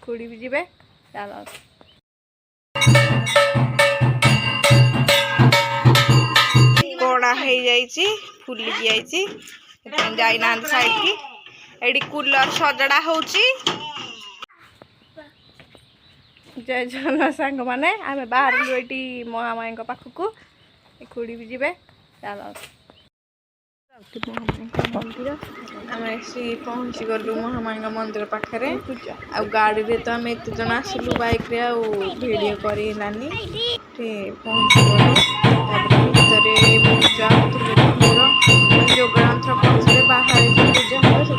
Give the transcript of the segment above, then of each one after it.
खुड़ी भी जीवे चलो कोड़ा है जाइची फुली जाइची जाई ना साइड की एडी कूलर सजड़ा होची जय जन सांग माने आमे बाहर लोटी महामाई पाखक खुड़ी भी जीवे चलो मंदिर आम पहुँची गलु महामाई मंदिर पाखे आ गाड़ी रे तो आम एत जन आसलु बाइक रे वीडियो करानी पहुँची गलु पूजा योगरांतर पहुँचे बाहर पूजा हुए से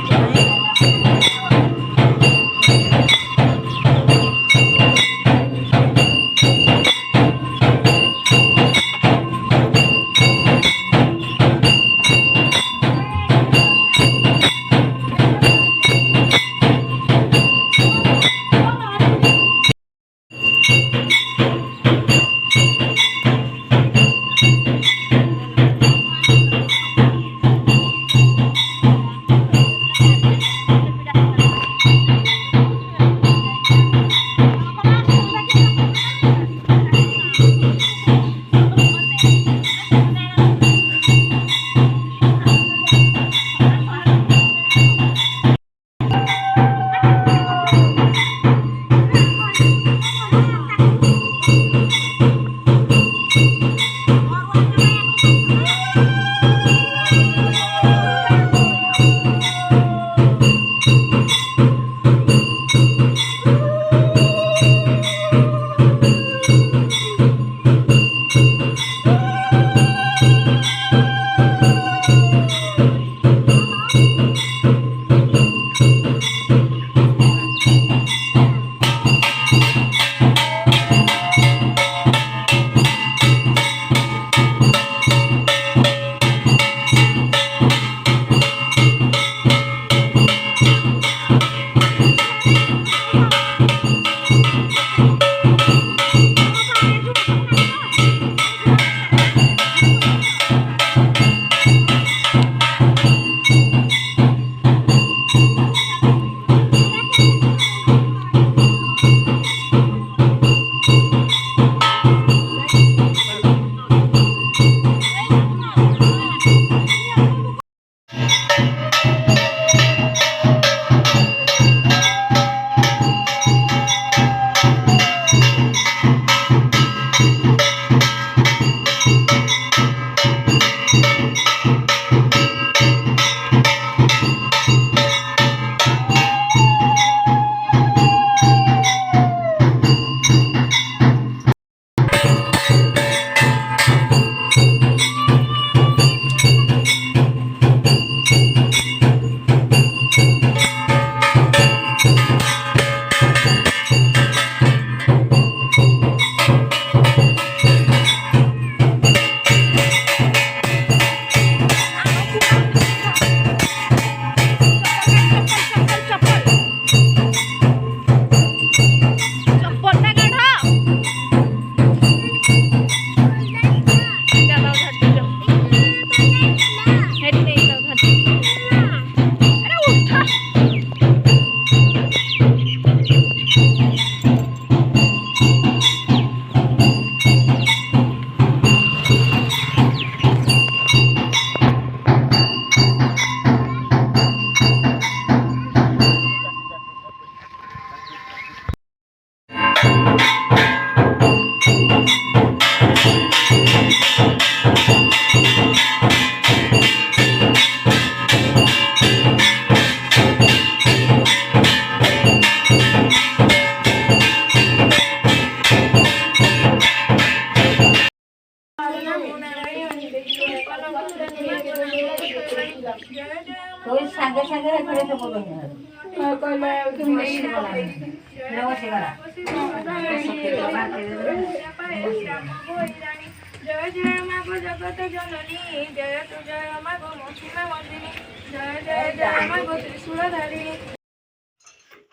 जय जय मागो जगत जननी जय तु जय मागो मोक्षिमा मंदिनी जय जय जय मागो त्रिशूलधारिणी।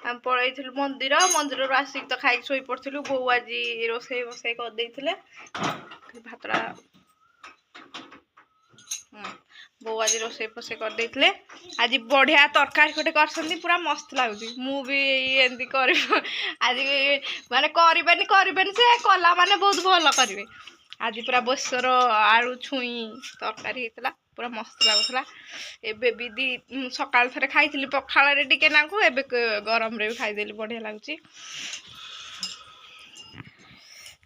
हम पळैथिलु मंदिर मंदिर आसिक तो खाई सोई पड़थिलु बो आज रोसई बसई कर देइथिले भातरा बो आज रोसे फोसे कर देथिले आज बढ़िया तरकारी कोटे करसंती पूरा मस्त लागुची मु भी एंती करि आज माने करिबेनी से कला माने बहुत भल करिवे आज पूरा बसर आलू छुई तरकारी हेतला पूरा मस्त लागुथला एबे भी दी सकाळ थरे खाइथिली पखाळ रे टिके नाकू एबे गरम रे भी खाइ देली बढ़िया लागुची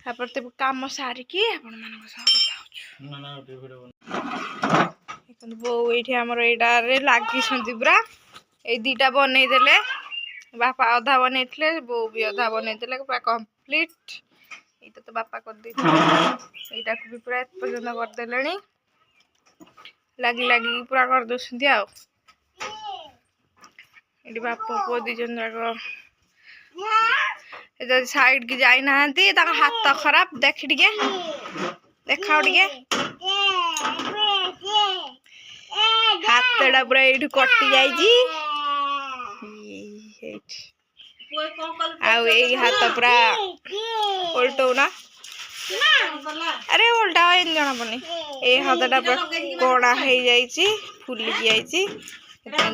तापर ते काम सारी की आपण मानक सह कथा होछु ना ना वीडियो बो एठी हमर एडा रे लागी संती पूरा ए दीटा बनै देले बापा आधा बनैथिले बो भी आधा बनै देले पूरा कंप्लीट एटा तो बापा कर दै एटा को भी पूरा पर्यंत कर देलेनी लागी लागी पूरा कर दोसंती आ एडी बापा को दी जन जाको ए साइड की जाई नांती ता हाथ खराब देख टिके देखाओ टिके हाथटा पूरा एठू कटि जाइजी आउ ए हाथ पूरा उल्टो ना अरे उल्टा इन जना बनी ए हाथटा पूरा कोड़ा हे जाइची फुली जाइची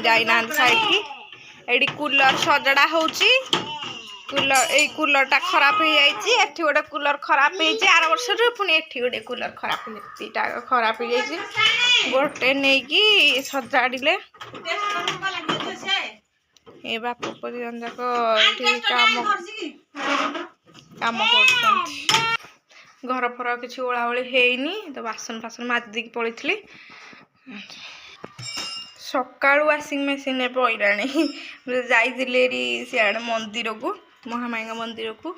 जाई ना साइड की एडी कूलर सजड़ा होची कूलर ए कूलरटा खराब हो जाइची एठी गोटे कूलर खराब होइची आर वर्ष रे पुनी एठी गोटे कूलर खराब होइतीटा खराब हो जाइची गोटे नै की सजाडिले ए बाप परिजन जाको एठी काम करछन घर फर किछि ओळाओळी हेइनी तो बासन फासन माज दी पळिथली सकाळू वाशिंग मशीन रे पइलाणी जाइदिले री सियाड मंदिर को महामाईगा मंदिर को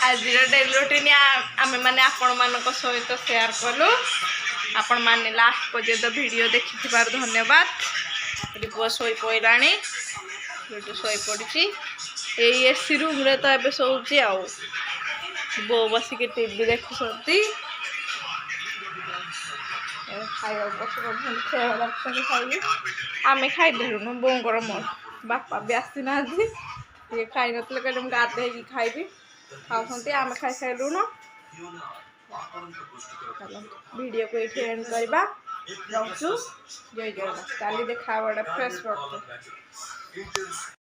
आज डेली रूटीन आम मैंने आपण मान सहित शेयर कलु आपण मैंने लास्ट पर्यंत वीडियो देखि धन्यवाद पुआ शोई पड़ा शोई पड़ी एसी रूम रे तो एबे सोची आ बो बसिक टीवी देखुंती खाइबा खेला खाइबी आम खाईदेलुन बोर मोर बापा भी आसी ना खाई नथिले कहले मु गाधे खाइबी खाऊंती आम खाई सारूण वीडियो को ये एंड करवा रोचु जय जगन्नाथ काली देखा फ्रेश